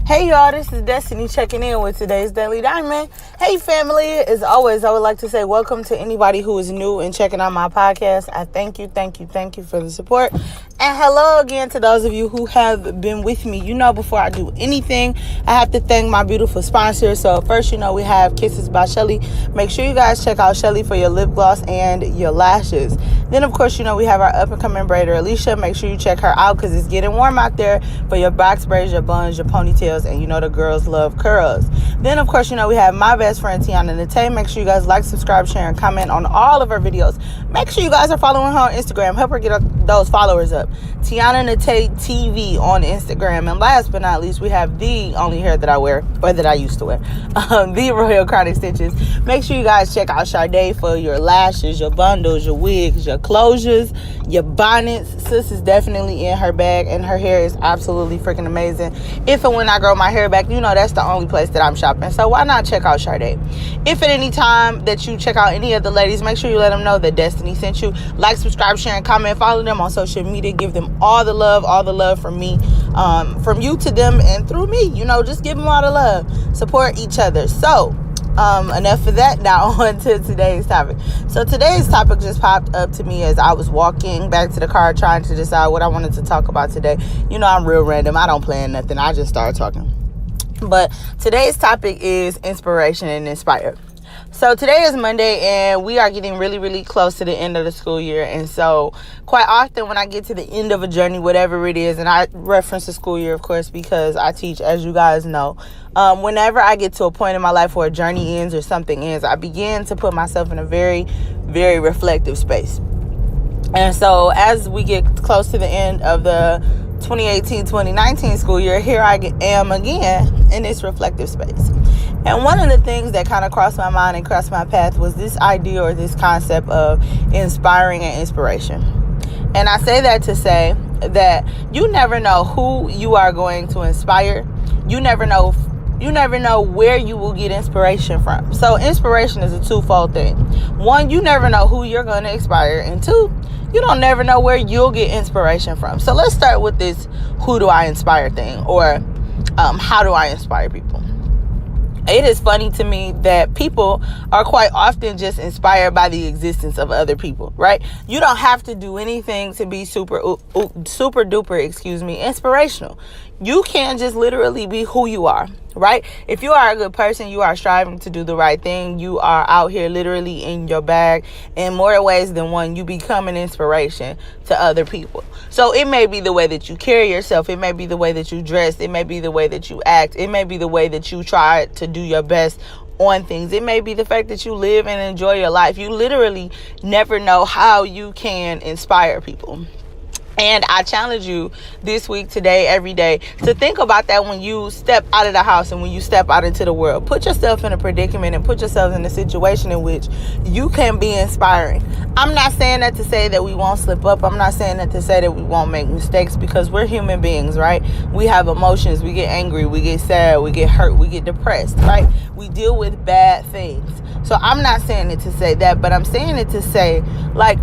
Hey y'all, this is Destiny checking in with today's Daily Diamond. Hey family, as always, I would like to say welcome to anybody who is new and checking out my podcast. I thank you for the support. And hello again to those of you who have been with me. You know, before I do anything, I have to thank my beautiful sponsors. So first, we have Kisses by Chelly. Make sure you guys check out Chelly for your lip gloss and your lashes. Then, of course, we have our up-and-coming braider, Lisha. Make sure you check her out because it's getting warm out there for your box braids, your buns, your ponytails, and the girls love curls. Then, of course, we have my best friend, Tiana Nate. Make sure you guys like, subscribe, share, and comment on all of her videos. Make sure you guys are following her on Instagram. Help her get those followers up. Tiana Nate TV on Instagram. And last but not least, we have the only hair that I wear, or that I used to wear, the Royal Crown Extensions. Make sure you guys check out Sade for your lashes, your bundles, your wigs, your closures, your bonnets. Sis is definitely in her bag, and her hair is absolutely freaking amazing. If and when I grow my hair back, that's the only place that I'm shopping. So why not check out Sade? If at any time that you check out any of the ladies, make sure you let them know that Destiny sent you. Like, subscribe, share, and comment. Follow them on social media. Give them all the love from me, from you to them and through me. Just give them all the love. Support each other. So enough of that. Now on to today's topic. So today's topic just popped up to me as I was walking back to the car trying to decide what I wanted to talk about today. I'm real random. I don't plan nothing. I just started talking. But today's topic is inspiration and inspire. So today is Monday, and we are getting really, really close to the end of the school year. And so quite often when I get to the end of a journey, whatever it is, and I reference the school year, of course, because I teach, as you guys know, whenever I get to a point in my life where a journey ends or something ends, I begin to put myself in a very, very reflective space. And so as we get close to the end of the 2018-2019 school year, here I am again in this reflective space. And one of the things that kind of crossed my mind and crossed my path was this idea or this concept of inspiring and inspiration. And I say that to say that you never know who you are going to inspire. You never know where you will get inspiration from. So inspiration is a twofold thing. One, you never know who you're going to inspire. And two, you don't never know where you'll get inspiration from. So let's start with this who do I inspire thing, or how do I inspire people? It is funny to me that people are quite often just inspired by the existence of other people, right? You don't have to do anything to be super duper, inspirational. You can just literally be who you are, right? If you are a good person, you are striving to do the right thing. You are out here literally in your bag. In more ways than one, you become an inspiration to other people. So it may be the way that you carry yourself. It may be the way that you dress. It may be the way that you act. It may be the way that you try to do your best on things. It may be the fact that you live and enjoy your life. You literally never know how you can inspire people. And I challenge you this week, today, every day, to think about that when you step out of the house and when you step out into the world. Put yourself in a predicament and put yourself in a situation in which you can be inspiring. I'm not saying that to say that we won't slip up. I'm not saying that to say that we won't make mistakes, because we're human beings, right? We have emotions. We get angry. We get sad. We get hurt. We get depressed, right? We deal with bad things. So I'm not saying it to say that, but I'm saying it to say,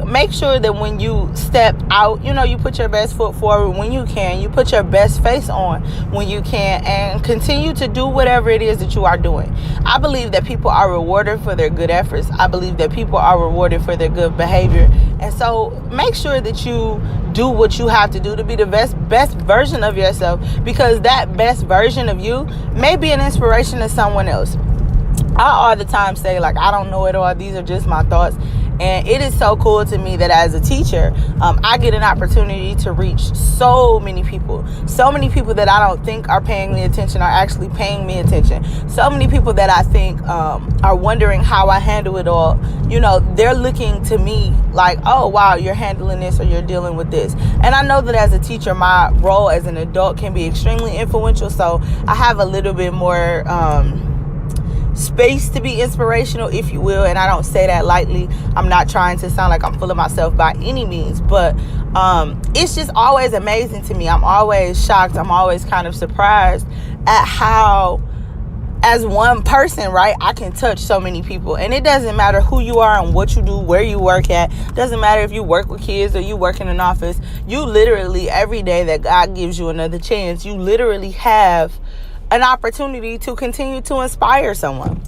make sure that when you step out, you put your best foot forward when you can. You put your best face on when you can, and continue to do whatever it is that you are doing. I believe that people are rewarded for their good efforts. I believe that people are rewarded for their good behavior. And so make sure that you do what you have to do to be the best version of yourself, because that best version of you may be an inspiration to someone else. I all the time say, I don't know it all. These are just my thoughts. And it is so cool to me that as a teacher, I get an opportunity to reach so many people that I don't think are paying me attention are actually paying me attention. So many people that I think are wondering how I handle it all. They're looking to me like, oh, wow, you're handling this or you're dealing with this. And I know that as a teacher, my role as an adult can be extremely influential. So I have a little bit more space to be inspirational, if you will, and I don't say that lightly. I'm not trying to sound like I'm full of myself by any means, but it's just always amazing to me. I'm always shocked. I'm always kind of surprised at how, as one person, right, I can touch so many people. And it doesn't matter who you are and what you do, where you work at. It doesn't matter if you work with kids or you work in an office. You literally, every day that God gives you another chance, you literally have an opportunity to continue to inspire someone.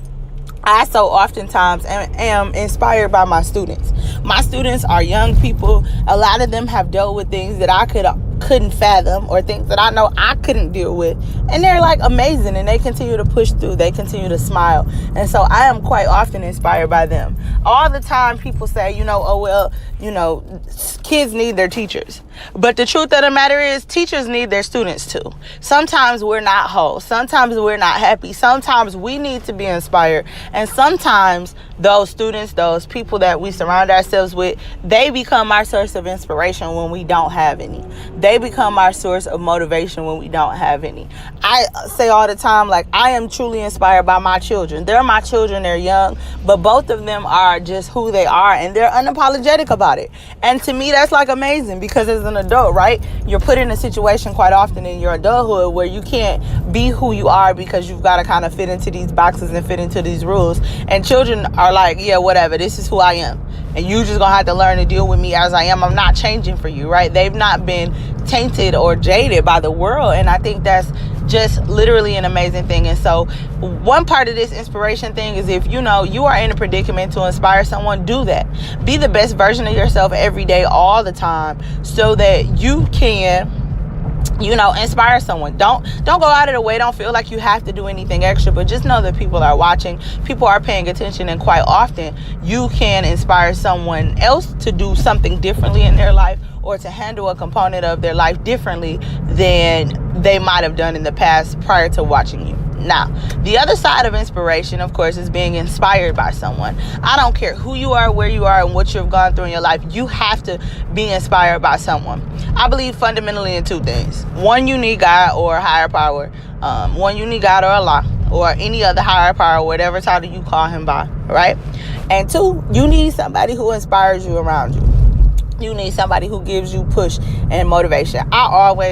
I so oftentimes am inspired by my students. My students are young people. A lot of them have dealt with things that I couldn't fathom, or things that I know I couldn't deal with, and they're like amazing, and they continue to push through, they continue to smile, and so I am quite often inspired by them. All the time people say, oh well, kids need their teachers, but the truth of the matter is teachers need their students too. Sometimes we're not whole, sometimes we're not happy, sometimes we need to be inspired, and sometimes those students, those people that we surround ourselves with, they become our source of inspiration when we don't have any. They become our source of motivation when we don't have any. I say all the time, like, I am truly inspired by my children. They're my children, they're young, but both of them are just who they are, and they're unapologetic about it. And to me, that's like amazing, because as an adult, right, you're put in a situation quite often in your adulthood where you can't be who you are because you've got to kind of fit into these boxes and fit into these rules. And children are like, yeah, whatever, this is who I am, and you just gonna have to learn to deal with me as I am. I'm not changing for you, right? They've not been tainted or jaded by the world, and I think that's just literally an amazing thing. And so one part of this inspiration thing is, if you are in a predicament to inspire someone, do that. Be the best version of yourself every day, all the time, so that you can inspire someone. Don't go out of the way. Don't feel like you have to do anything extra, but just know that people are watching, people are paying attention, and quite often you can inspire someone else to do something differently in their life, or to handle a component of their life differently than they might have done in the past prior to watching you. Now, the other side of inspiration, of course, is being inspired by someone. I don't care who you are, where you are, and what you've gone through in your life. You have to be inspired by someone. I believe fundamentally in two things. One, you need God or higher power. One, you need God or Allah, or any other higher power, whatever title you call him by, right? And two, you need somebody who inspires you around you. You need somebody who gives you push and motivation. I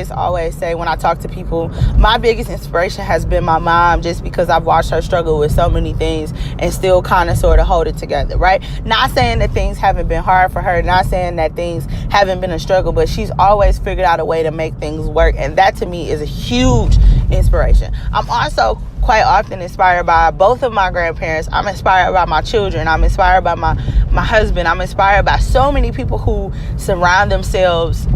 always say, when I talk to people, my biggest inspiration has been my mom, just because I've watched her struggle with so many things and still kind of sort of hold it together, right? Not saying that things haven't been hard for her, not saying that things haven't been a struggle, but she's always figured out a way to make things work. And that to me is a huge inspiration. I'm also quite often inspired by both of my grandparents. I'm inspired by my children. I'm inspired by my husband. I'm inspired by so many people who surround themselves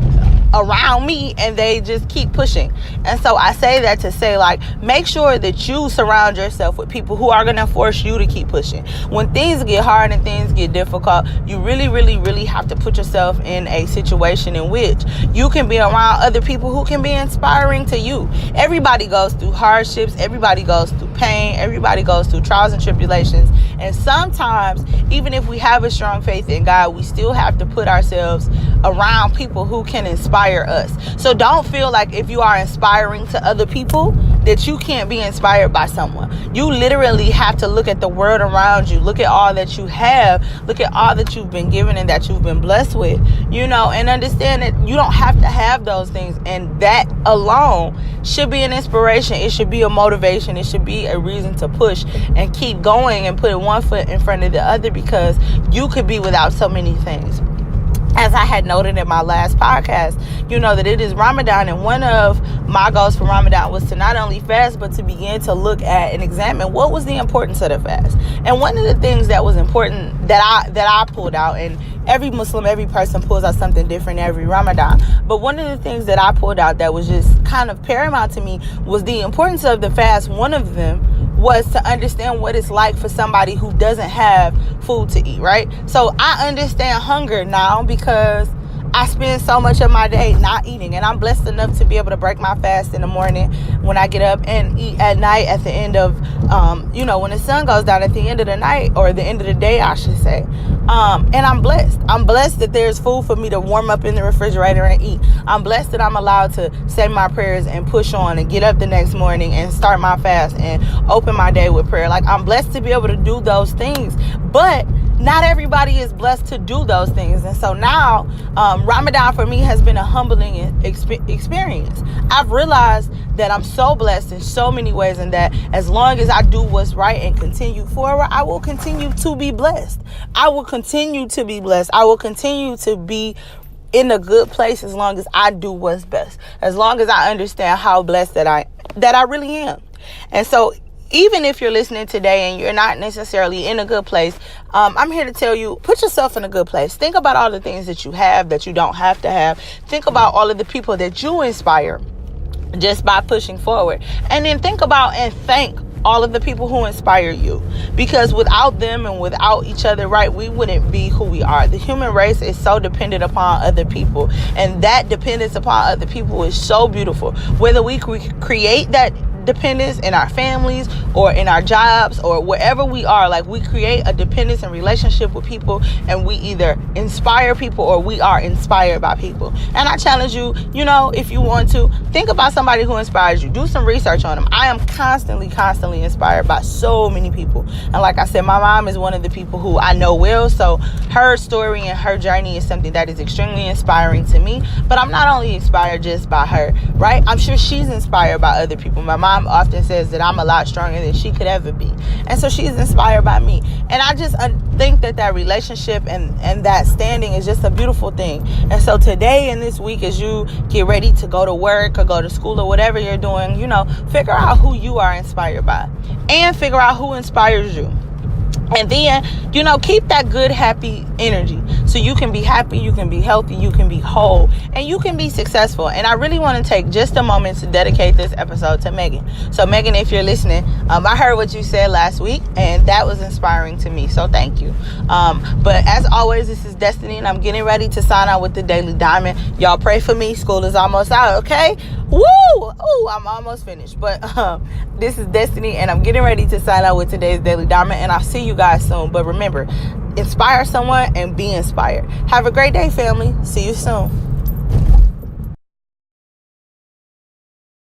around me, and they just keep pushing. And so I say that to say, like, make sure that you surround yourself with people who are going to force you to keep pushing. When things get hard and things get difficult, you really, really, really have to put yourself in a situation in which you can be around other people who can be inspiring to you. Everybody goes through hardships. Everybody goes through pain. Everybody goes through trials and tribulations. And sometimes, even if we have a strong faith in God, we still have to put ourselves around people who can inspire us. So don't feel like if you are inspiring to other people that you can't be inspired by someone. You literally have to look at the world around you, look at all that you have, look at all that you've been given and that you've been blessed with, and understand that you don't have to have those things, and that alone should be an inspiration. It should be a motivation. It should be a reason to push and keep going and put one foot in front of the other, because you could be without so many things. As I had noted in my last podcast, that it is Ramadan, and one of my goals for Ramadan was to not only fast, but to begin to look at and examine what was the importance of the fast. And one of the things that was important that I pulled out, and every Muslim, every person pulls out something different every Ramadan, but one of the things that I pulled out that was just kind of paramount to me was the importance of the fast. One of them was to understand what it's like for somebody who doesn't have food to eat, right? So I understand hunger now, because I spend so much of my day not eating, and I'm blessed enough to be able to break my fast in the morning when I get up, and eat at night at the end of, when the sun goes down at the end of the night, or the end of the day, I should say. And I'm blessed. I'm blessed that there's food for me to warm up in the refrigerator and eat. I'm blessed that I'm allowed to say my prayers and push on and get up the next morning and start my fast and open my day with prayer. Like, I'm blessed to be able to do those things, but not everybody is blessed to do those things. And so now, Ramadan for me has been a humbling experience. I've realized that I'm so blessed in so many ways, and that as long as I do what's right and continue forward, I will continue to be blessed. I will continue to be blessed. I will continue to be in a good place as long as I do what's best. As long as I understand how blessed that I really am. And so even if you're listening today and you're not necessarily in a good place, I'm here to tell you, put yourself in a good place. Think about all the things that you have that you don't have to have. Think about all of the people that you inspire just by pushing forward. And then think about and thank all of the people who inspire you, because without them and without each other, right, we wouldn't be who we are. The human race is so dependent upon other people, and that dependence upon other people is so beautiful. Whether we create that dependence in our families or in our jobs or wherever we are, like, we create a dependence and relationship with people, and we either inspire people or we are inspired by people. And I challenge you, if you want to, think about somebody who inspires you. Do some research on them. I am constantly inspired by so many people. And like I said, my mom is one of the people who I know well, so her story and her journey is something that is extremely inspiring to me. But I'm not only inspired just by her, right? I'm sure she's inspired by other people. My mom often says that I'm a lot stronger than she could ever be, and so she's inspired by me. And I just think that relationship and that standing is just a beautiful thing. And so today and this week, as you get ready to go to work or go to school or whatever you're doing, figure out who you are inspired by and figure out who inspires you. And then, keep that good, happy energy so you can be happy, you can be healthy, you can be whole, and you can be successful. And I really want to take just a moment to dedicate this episode to Megan. So Megan, if you're listening, I heard what you said last week, and that was inspiring to me. So thank you. But as always, this is Destiny, and I'm getting ready to sign out with the Daily Diamond. Y'all pray for me. School is almost out, okay? Woo! Ooh, I'm almost finished. But this is Destiny, and I'm getting ready to sign out with today's Daily Diamond, and I'll see you guys soon. But remember, inspire someone and be inspired. Have a great day, family. See you soon.